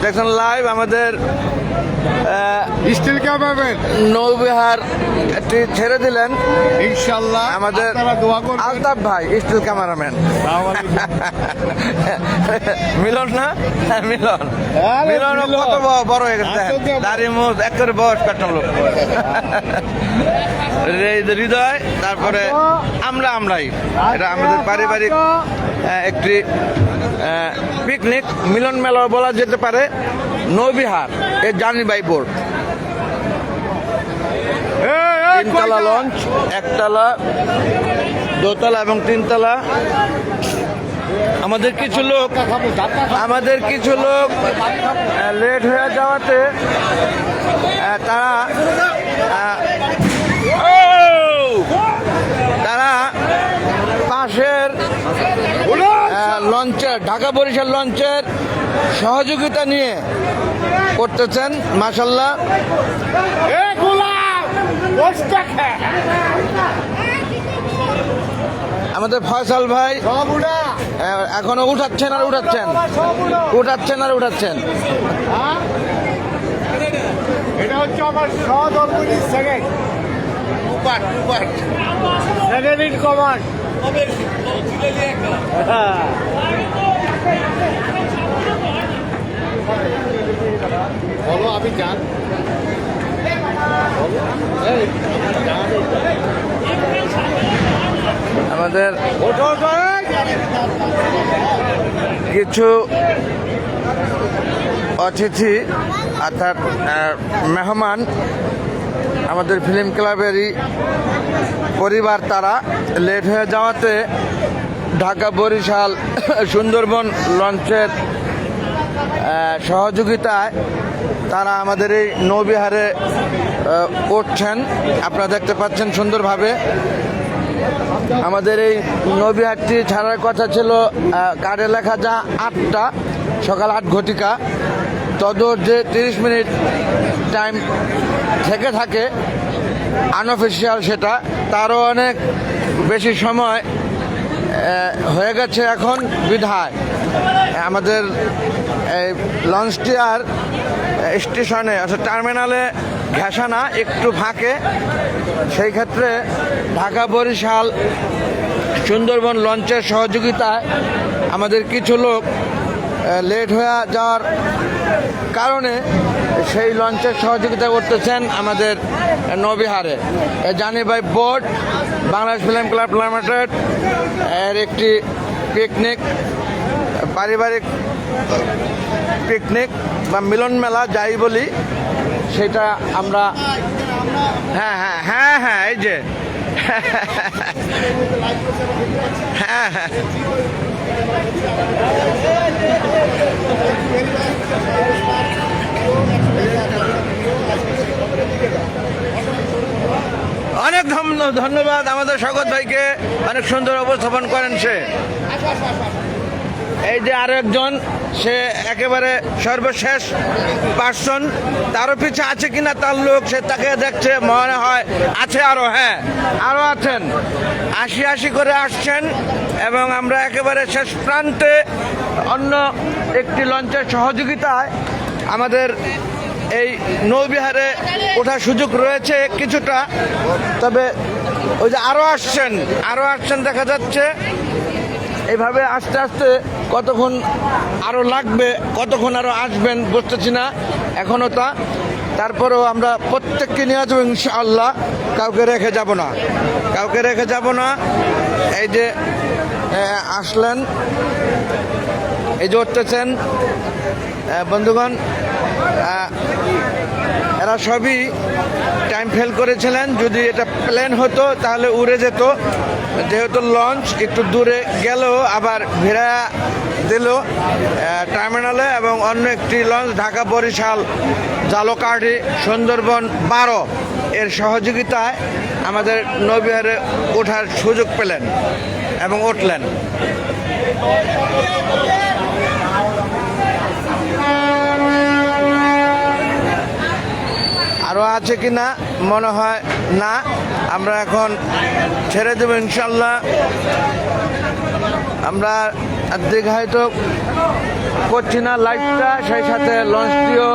দেখছেন লাইভ আমাদের স্টিল পাবেন নৌবিহার ছেড়ে দিলেন ইনশাল্লাহ। আমাদের আপনারা দোয়া করবেন। আলতাফ ভাই স্টিল ক্যামেরাম্যান। মিলন না মিলন আরে মিলন মিলন। কত বড় হয়ে গেছে আসলে দাড়ি মুখ একেবারে বয়স কাটানো লোক। হৃদয় তারপরে আমরাই এটা আমাদের পারিবারিক একটি পিকনিক মিলন মেলা বলা যেতে পারে। নৌবিহার এ জার্নি বাই বোট, তিনতলা লঞ্চ, একতলা, দোতলা এবং তিনতলা। আমাদের কিছু লোক লেট হয়ে যাওয়াতে তারা পাশের লঞ্চের ঢাকা বরিশাল লঞ্চের সহযোগিতা নিয়ে করতেছেন। মাশাল্লাহ, আমাদের ফয়সাল ভাই এখনো উঠাচ্ছেন। এটা হচ্ছে আমার সহধর্মিনী সেকেন্ড ইন কমান্ড। বলো আমি জান আমাদের কিছু অতিথি অর্থাৎ মেহমান আমাদের ফিল্ম ক্লাবেরই পরিবার, তারা লেট হয়ে যাওয়াতে ঢাকা বরিশাল সুন্দরবন লঞ্চের সহযোগিতায় তারা আমাদের এই নৌবিহারে উঠছেন। আপনারা দেখতে পাচ্ছেন সুন্দরভাবে। আমাদের এই নৌবিহারটি ছাড়ার কথা ছিল কার্ডে লেখা যা 8টা, সকাল 8 ঘটিকা, তদর যে 30 মিনিট টাইম থেকে থাকে আনঅফিসিয়াল, সেটা তারও অনেক বেশি সময় হয়ে গেছে এখন। বিধায় আমাদের এই লঞ্চটি আর স্টেশনে অর্থাৎ টার্মিনালে ঘেঁষা না, একটু ফাঁকে। সেই ক্ষেত্রে ঢাকা বরিশাল সুন্দরবন লঞ্চের সহযোগিতায় আমাদের কিছু লোক লেট হয়ে যাওয়ার কারণে সেই লঞ্চের সহযোগিতা করতেছেন আমাদের নৌবিহারে। জানি by boat Bangladesh film club limited এর একটি পিকনিক, পারিবারিক পিকনিক বা মিলন মেলা যাই বলি, সেটা আমরা হ্যাঁ এই যে হ্যাঁ অনেক ধন্যবাদ আমাদের স্বাগত ভাইকে, অনেক সুন্দর উপস্থাপন করেন সে। এই যে আরো একজন, সে একেবারে সর্বশেষ পার্সন, তারও পিছে আছে কিনা তার লোক, সে তাকে দেখছে, মনে হয় আছে আরো। হ্যাঁ, আরো আছেন, আশি করে আসছেন। এবং আমরা একেবারে শেষ প্রান্তে অন্য একটি লঞ্চের সহযোগিতায় আমাদের এই নৌবিহারে ওঠার সুযোগ রয়েছে কিছুটা। তবে ওই যে আরো আসছেন দেখা যাচ্ছে। এইভাবে আস্তে আস্তে কতক্ষণ আরো লাগবে, কতক্ষণ আরো আসবেন বুঝতেছি না এখনো তা। তারপরেও আমরা প্রত্যেককে নিয়ে আসবো ইনশাআল্লাহ, কাউকে রেখে যাব না। এই যে আসলেন, এই যে উঠতেছেন বন্ধুগণ, এরা সবই টাইম ফেল করেছিলেন। যদি এটা প্লেন হতো তাহলে উড়ে যেত, যেহেতু লঞ্চ একটু দূরে গেলেও আবার ভিড়া দিল টার্মিনালে। এবং অন্য একটি লঞ্চ ঢাকা বরিশাল জালকাঠি সুন্দরবন 12 এর সহযোগিতায় আমাদের নৌবিহারে ওঠার সুযোগ পেলেন এবং উঠলেন। আরও আছে কি না মনে হয় না, আমরা এখন ছেড়ে দেব ইনশাল্লাহ। আমরা আর দীর্ঘায়িত করছি না লাইফটা, সেই সাথে লঞ্চটিও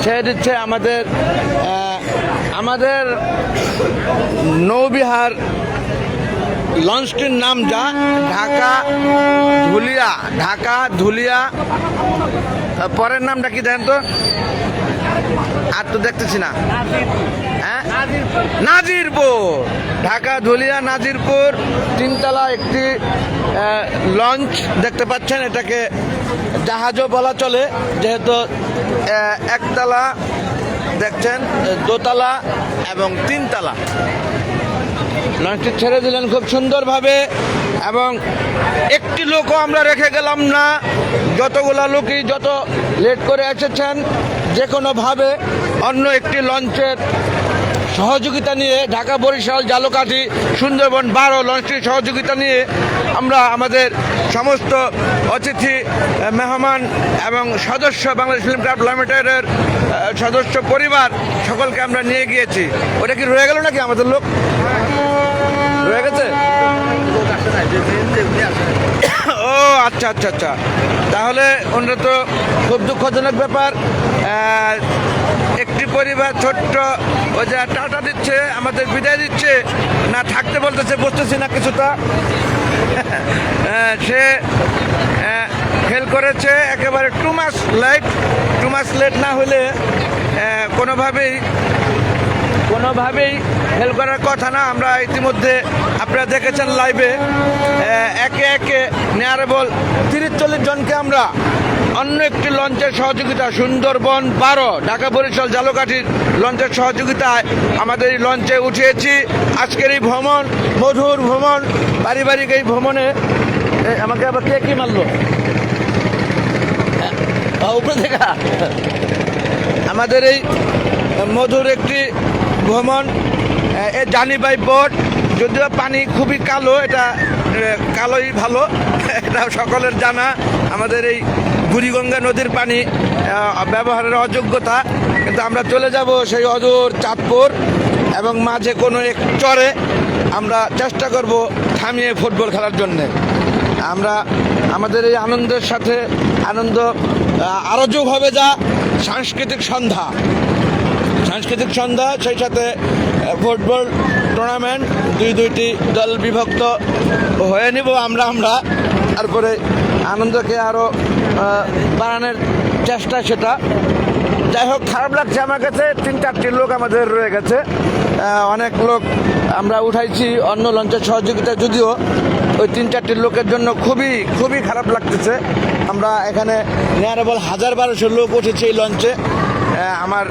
ছেড়ে দিচ্ছে আমাদের নৌবিহার লঞ্চটির নাম যা ঢাকা ধুলিয়া। পরের নামটা কি দেন তো, আর তো দেখতেছি না। হ্যাঁ, নাজিরপুর, ঢাকা ধুলিয়া নাজিরপুর তিনতলা একটি লঞ্চ দেখতে পাচ্ছেন। এটাকে জাহাজও বলা চলে, যেহেতু একতলা দেখছেন, দোতলা এবং তিনতলা। লঞ্চটি ছেড়ে দিলেন খুব সুন্দরভাবে এবং একটি লোকও আমরা রেখে গেলাম না। যতগুলা লোকই যত লেট করে এসেছেন, যে কোনোভাবে অন্য একটি লঞ্চের সহযোগিতা নিয়ে, ঢাকা বরিশাল ঝালকাঠি সুন্দরবন 12 লঞ্চটির সহযোগিতা নিয়ে আমরা আমাদের সমস্ত অতিথি মেহমান এবং সদস্য বাংলাদেশ ফিল্ম ক্রাফট লিমিটেডের সদস্য পরিবার সকলকে আমরা নিয়ে গিয়েছি। ওটা কি রয়ে গেল নাকি আমাদের লোক রয়ে গেছে? ও আচ্ছা আচ্ছা আচ্ছা, তাহলে ওনারা তো খুব দুঃখজনক ব্যাপার। একটি পরিবার ছোট্ট, ওই যে টাটা দিচ্ছে, আমাদের বিদায় দিচ্ছে, না থাকতে বলতেছে, বুঝতেছি না কিছুটা। সে ফেল করেছে একেবারে টু মাস লেট না হলে কোনোভাবেই ফেল করার কথা না। আমরা ইতিমধ্যে আপনারা দেখেছেন লাইভে, একে একে নেয়ারেবল 30-40 জনকে আমরা অন্য একটি লঞ্চের সহযোগিতা, সুন্দরবন 12 ঢাকা বরিশাল ঝালকাঠির লঞ্চের সহযোগিতায় আমাদের এই লঞ্চে উঠিয়েছি। আজকের এই ভ্রমণ, মধুর ভ্রমণ, পারিবারিক এই ভ্রমণে আমাকে আবার কে কি মারলো উপরে দেখা, আমাদের এই মধুর একটি ভ্রমণ, এ জানি বাই বোট। যদিও পানি খুবই কালো, এটা কালোই ভালো, এটা সকলের জানা। আমাদের এই বুড়িগঙ্গা নদীর পানি ব্যবহারের অযোগ্যতা, কিন্তু আমরা চলে যাব সেই অদূর চাঁদপুর এবং মাঝে কোনো এক চরে আমরা চেষ্টা করব থামিয়ে ফুটবল খেলার জন্যে। আমরা আমাদের এই আনন্দের সাথে আনন্দ আরও যোগ হবে যা সাংস্কৃতিক সন্ধ্যা, সেই সাথে ফুটবল টুর্নামেন্ট, দুইটি দল বিভক্ত হয়ে নিব আমরা তারপরে আনন্দকে আরও বাড়ানোর চেষ্টা সেটা। যাই হোক, খারাপ লাগছে আমার কাছে, 3-4টি লোক আমাদের রয়ে গেছে। অনেক লোক আমরা উঠাইছি অন্য লঞ্চের সহযোগিতা, যদিও ওই 3-4টি লোকের জন্য খুবই খারাপ লাগতেছে। আমরা এখানে নিয়ারেবল 1000-1200 লোক উঠেছে এই লঞ্চে। আমার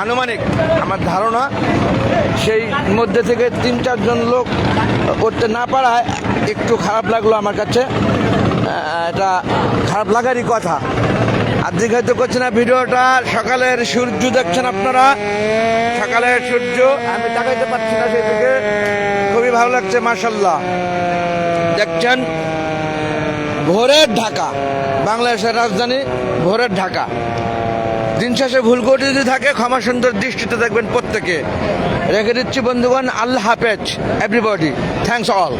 আনুমানিক, আমার ধারণা সেই মধ্যে থেকে 3-4 জন লোক করতে না পারায় একটু খারাপ লাগলো আমার কাছে। এটা খারাপ লাগারই কথা। আর দীর্ঘায়িত করছে না ভিডিওটা। সকালের সূর্য দেখছেন আপনারা, সকালের সূর্য, আমি তাকাইতে পারছি না সেই দিকে, খুবই ভালো লাগছে মাশাআল্লাহ। দেখছেন ভোরের ঢাকা, বাংলাদেশের রাজধানী ভোরের ঢাকা। দিন শেষে ভুল করে যদি থাকে ক্ষমা সুন্দর দৃষ্টিতে দেখবেন প্রত্যেকে। রেখে দিচ্ছি বন্ধুগণ, আল্লাহ হাফেজ এভরিবডি, থ্যাংকস অল।